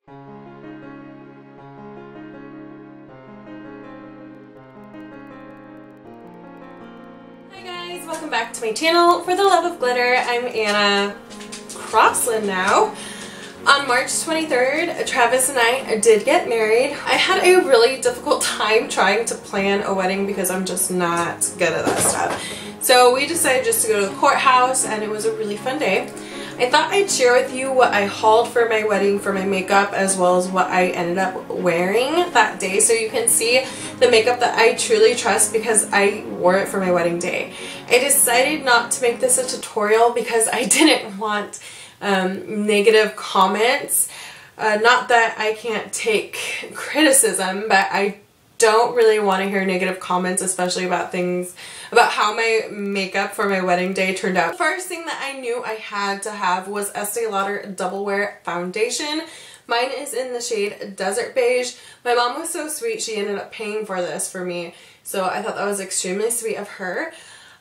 Hi guys, welcome back to my channel. For the love of glitter, I'm Anna Crossland now. On March 23rd, Travis and I did get married. I had a really difficult time trying to plan a wedding because I'm just not good at that stuff. So we decided just to go to the courthouse, and it was a really fun day. I thought I'd share with you what I hauled for my wedding for my makeup, as well as what I ended up wearing that day, so you can see the makeup that I truly trust because I wore it for my wedding day. I decided not to make this a tutorial because I didn't want negative comments. Not that I can't take criticism, but I don't really want to hear negative comments, especially about things about how my makeup for my wedding day turned out. The first thing that I knew I had to have was Estee Lauder Double Wear Foundation. Mine is in the shade Desert Beige. My mom was so sweet, she ended up paying for this for me, so I thought that was extremely sweet of her.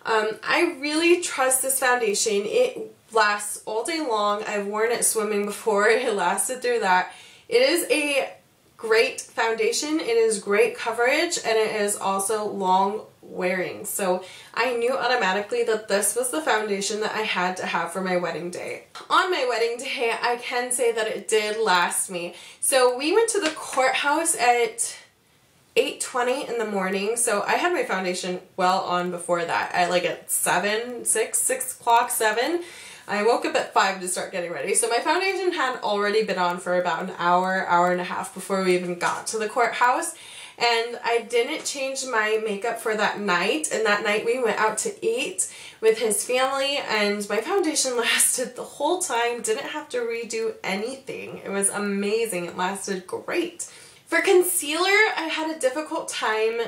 I really trust this foundation. It lasts all day long. I've worn it swimming before. It lasted through that. It is a great foundation. It is great coverage, and it is also long wearing. So I knew automatically that this was the foundation that I had to have for my wedding day. On my wedding day, I can say that it did last me. So we went to the courthouse at 8:20 in the morning, so I had my foundation well on before that. At 6 o'clock, 7. I woke up at 5 to start getting ready. So my foundation had already been on for about an hour, hour and a half before we even got to the courthouse. And I didn't change my makeup for that night. And that night we went out to eat with his family, and my foundation lasted the whole time. Didn't have to redo anything. It was amazing. It lasted great. For concealer, I had a difficult time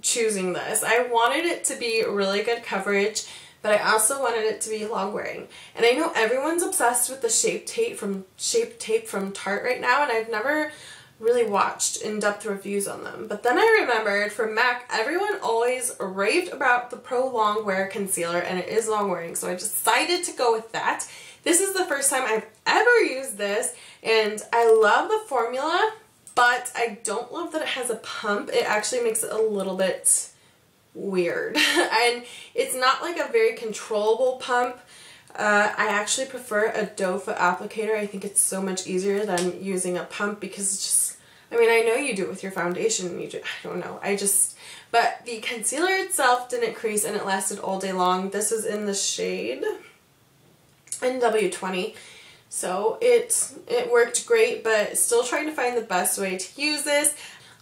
choosing this. I wanted it to be really good coverage, but I also wanted it to be long wearing. And I know everyone's obsessed with the Shape Tape from Tarte right now, and I've never really watched in-depth reviews on them. But then I remembered from MAC, everyone always raved about the Pro Long Wear Concealer, and it is long wearing, so I decided to go with that. This is the first time I've ever used this, and I love the formula, but I don't love that it has a pump. It actually makes it a little bit weird. And it's not like a very controllable pump. I actually prefer a doe foot applicator. I think it's so much easier than using a pump because it's just, I mean, I know you do it with your foundation. I don't know. But the concealer itself didn't crease, and it lasted all day long. This is in the shade NW20. So it worked great, but still trying to find the best way to use this.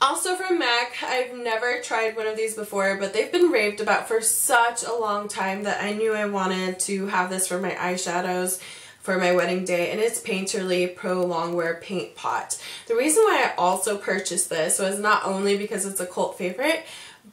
Also from MAC, I've never tried one of these before, but they've been raved about for such a long time that I knew I wanted to have this for my eyeshadows for my wedding day, and it's Painterly Pro Longwear Paint Pot. The reason why I also purchased this was not only because it's a cult favorite,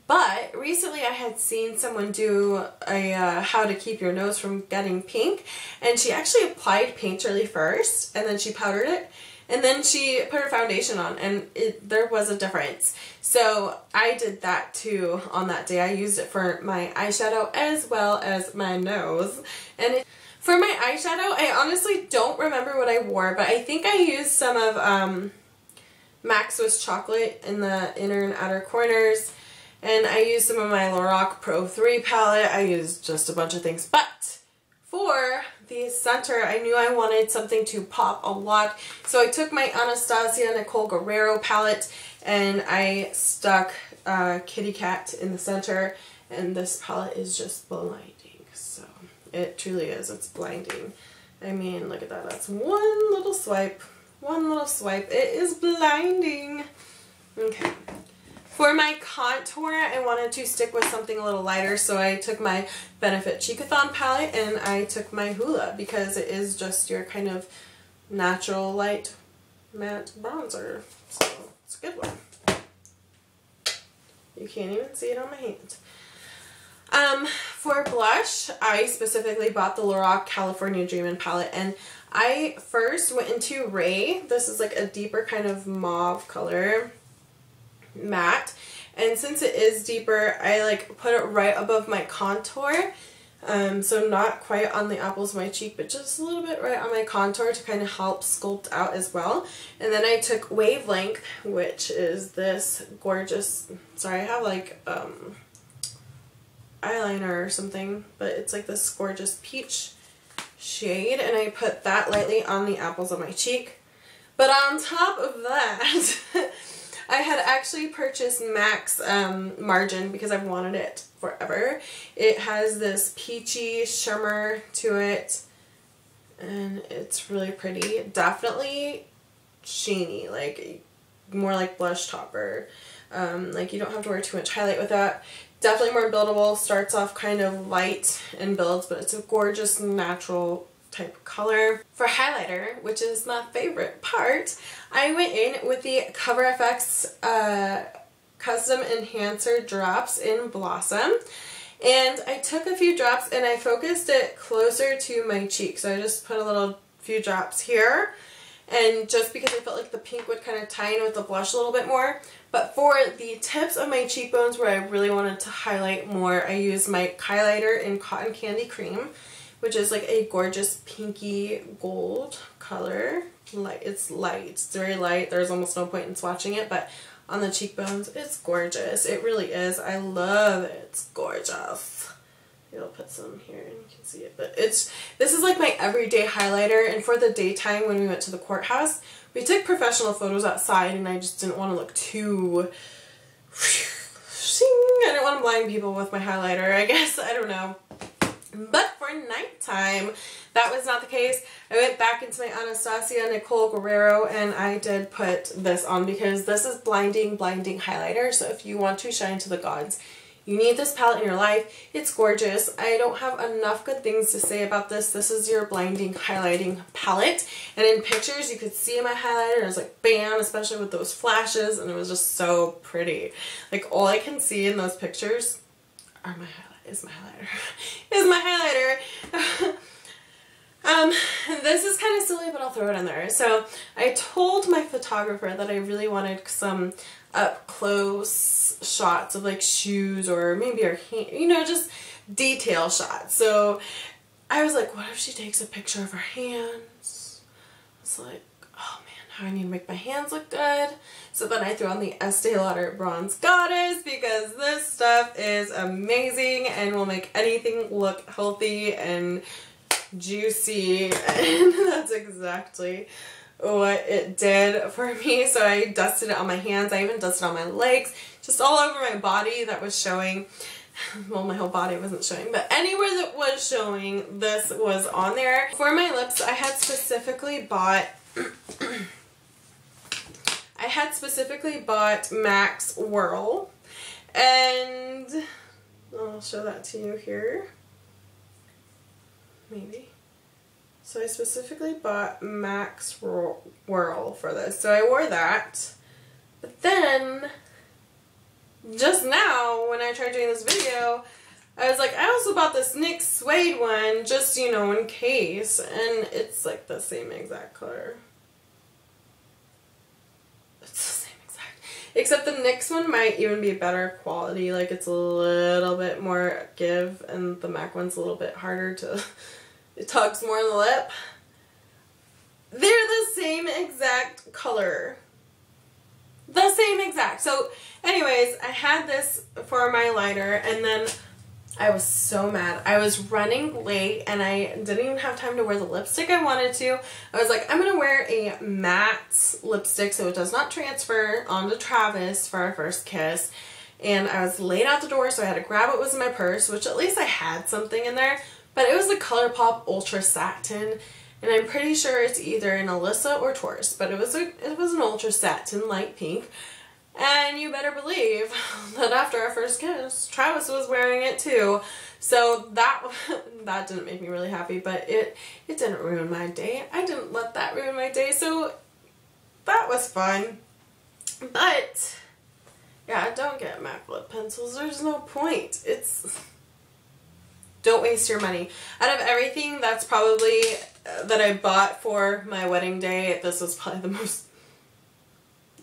but recently I had seen someone do a how to keep your nose from getting pink, and she actually applied Painterly first, and then she powdered it, and then she put her foundation on, and there was a difference. So I did that too on that day. I used it for my eyeshadow as well as my nose. And for my eyeshadow, I honestly don't remember what I wore, but I think I used some of MAC Swiss Chocolate in the inner and outer corners. And I used some of my Lorac Pro 3 palette. I used just a bunch of things. But for the center, I knew I wanted something to pop a lot. So I took my Anastasia Nicole Guerrero palette and I stuck Kitty Cat in the center. And this palette is just blinding. So it truly is. It's blinding. I mean, look at that. That's one little swipe. One little swipe. It is blinding. Okay. For my contour, I wanted to stick with something a little lighter, so I took my Benefit Cheekathon palette and I took my Hoola because it is just your kind of natural light matte bronzer. So it's a good one. You can't even see it on my hand. For blush, I specifically bought the Lorac California Dreamin' palette, and I first went into Ray. This is like a deeper kind of mauve color. Matte, and since it is deeper, I like put it right above my contour, So not quite on the apples of my cheek, but just a little bit right on my contour to kind of help sculpt out as well. And then I took Wavelength, which is this gorgeous, sorry, I have like eyeliner or something, but it's like this gorgeous peach shade, and I put that lightly on the apples of my cheek. But on top of that, I had actually purchased MAC's Margin because I've wanted it forever. It has this peachy shimmer to it, and it's really pretty. Definitely sheeny, like more like blush topper. Like you don't have to wear too much highlight with that. Definitely more buildable. Starts off kind of light and builds, but it's a gorgeous natural type of color. For highlighter, which is my favorite part, I went in with the CoverFX Custom Enhancer Drops in Blossom. And I took a few drops and I focused it closer to my cheek. So I just put a few drops here. And just because I felt like the pink would kind of tie in with the blush a little bit more. But for the tips of my cheekbones where I really wanted to highlight more, I used my highlighter in Cotton Candy Cream, which is like a gorgeous pinky gold color. It's light, it's very light. There's almost no point in swatching it, but on the cheekbones, it's gorgeous. It really is. I love it. It's gorgeous. I'll put some here and you can see it, but this is like my everyday highlighter. And for the daytime when we went to the courthouse, we took professional photos outside, and I just didn't want to look too I didn't want to blind people with my highlighter, I guess. I don't know. But for nighttime, that was not the case. I went back into my Anastasia Nicole Guerrero, and I did put this on because this is blinding highlighter. So if you want to shine to the gods, you need this palette in your life. It's gorgeous. I don't have enough good things to say about this. This is your blinding highlighting palette. And in pictures, you could see my highlighter. It was like bam, especially with those flashes. And it was just so pretty. Like all I can see in those pictures are my highlighter. Is my highlighter. This is kind of silly, but I'll throw it in there. So I told my photographer that I really wanted some up close shots of like shoes or maybe her hand, you know, just detail shots. So I was like, what if she takes a picture of her hands? It's like, oh man, how I need to make my hands look good. So then I threw on the Estee Lauder Bronze Goddess because this stuff is amazing and will make anything look healthy and juicy, and that's exactly what it did for me. So I dusted it on my hands. I even dusted it on my legs, just all over my body that was showing. Well, my whole body wasn't showing, but anywhere that was showing, this was on there. For my lips, I had specifically bought MAC's Whirl, and I'll show that to you here. Maybe. So I specifically bought MAC's Whirl for this. So I wore that. But then, just now, when I tried doing this video, I was like, I also bought this NYX Suede one, just, you know, in case. And it's like the same exact color. It's the same exact. Except the NYX one might even be better quality. Like, it's a little bit more give, and the MAC one's a little bit harder to... It tugs more on the lip. They're the same exact color. The same exact. So anyways, I had this for my liner, and then I was so mad. I was running late and I didn't even have time to wear the lipstick I wanted to. I was like, I'm going to wear a matte lipstick so it does not transfer onto Travis for our first kiss. And I was late out the door, so I had to grab what was in my purse, which at least I had something in there. But it was the ColourPop Ultra Satin, and I'm pretty sure it's either an Alyssa or Taurus, but it was an Ultra Satin light pink. And you better believe that after our first kiss, Travis was wearing it too. So that didn't make me really happy, but it didn't ruin my day. I didn't let that ruin my day, so that was fun. But yeah, don't get MAC lip pencils. There's no point. Don't waste your money. Out of everything that's probably that I bought for my wedding day, this was probably the most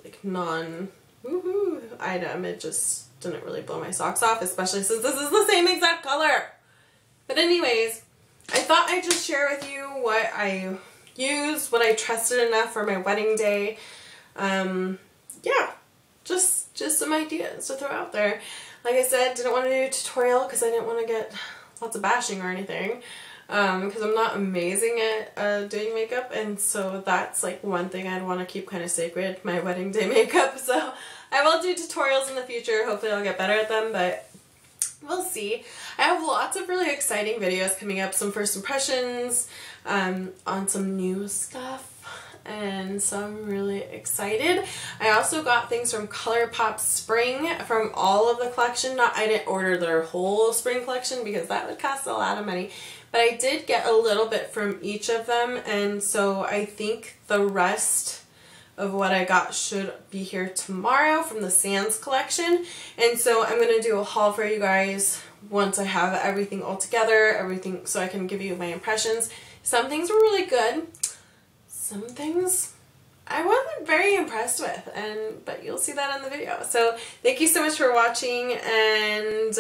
like non-woohoo item. It just didn't really blow my socks off, especially since this is the same exact color. But anyways, I thought I'd just share with you what I used, what I trusted enough for my wedding day. Yeah, just some ideas to throw out there. Like I said, didn't want to do a tutorial because I didn't want to get lots of bashing or anything. Because I'm not amazing at doing makeup, and so that's like one thing I'd want to keep kind of sacred, my wedding day makeup. So I will do tutorials in the future. Hopefully I'll get better at them, but we'll see. I have lots of really exciting videos coming up, some first impressions on some new stuff, and so I'm really excited. I also got things from ColourPop Spring from all of the collection. I didn't order their whole spring collection because that would cost a lot of money, but I did get a little bit from each of them, and so I think the rest of what I got should be here tomorrow from the Sands collection. And so I'm going to do a haul for you guys once I have everything all together, so I can give you my impressions. Some things were really good. Some things I wasn't very impressed with, but you'll see that in the video. So thank you so much for watching, and